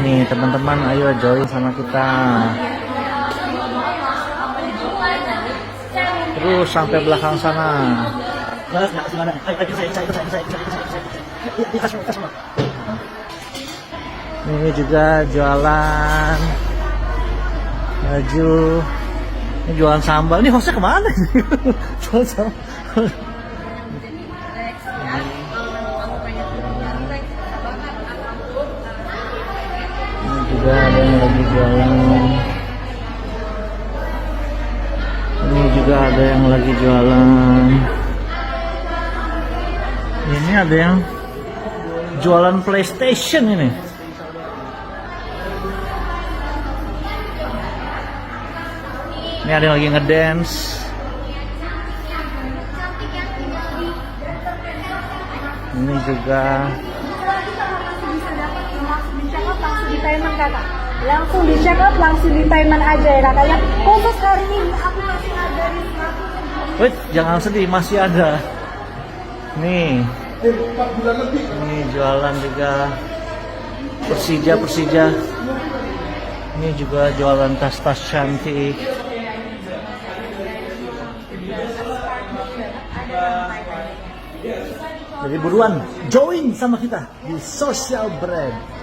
Nih teman-teman, ayo join sama kita. Terus sampai belakang sana. Ini juga jualan baju. Ini jualan sambal. Ini hostnya kemana? Jualan sambal. Ini juga ada yang lagi jualan. Ini juga ada yang lagi jualan. Ini ada yang jualan PlayStation ini. Ini ada yang lagi ngedance. Ini juga langsung di check up, langsung di payment aja ya katanya. Khusus hari ini aku masih ada di 100. wait, jangan sedih, masih ada. Nih jualan juga Persija. Ini juga jualan tas-tas cantik. Jadi buruan join sama kita di Social Brand.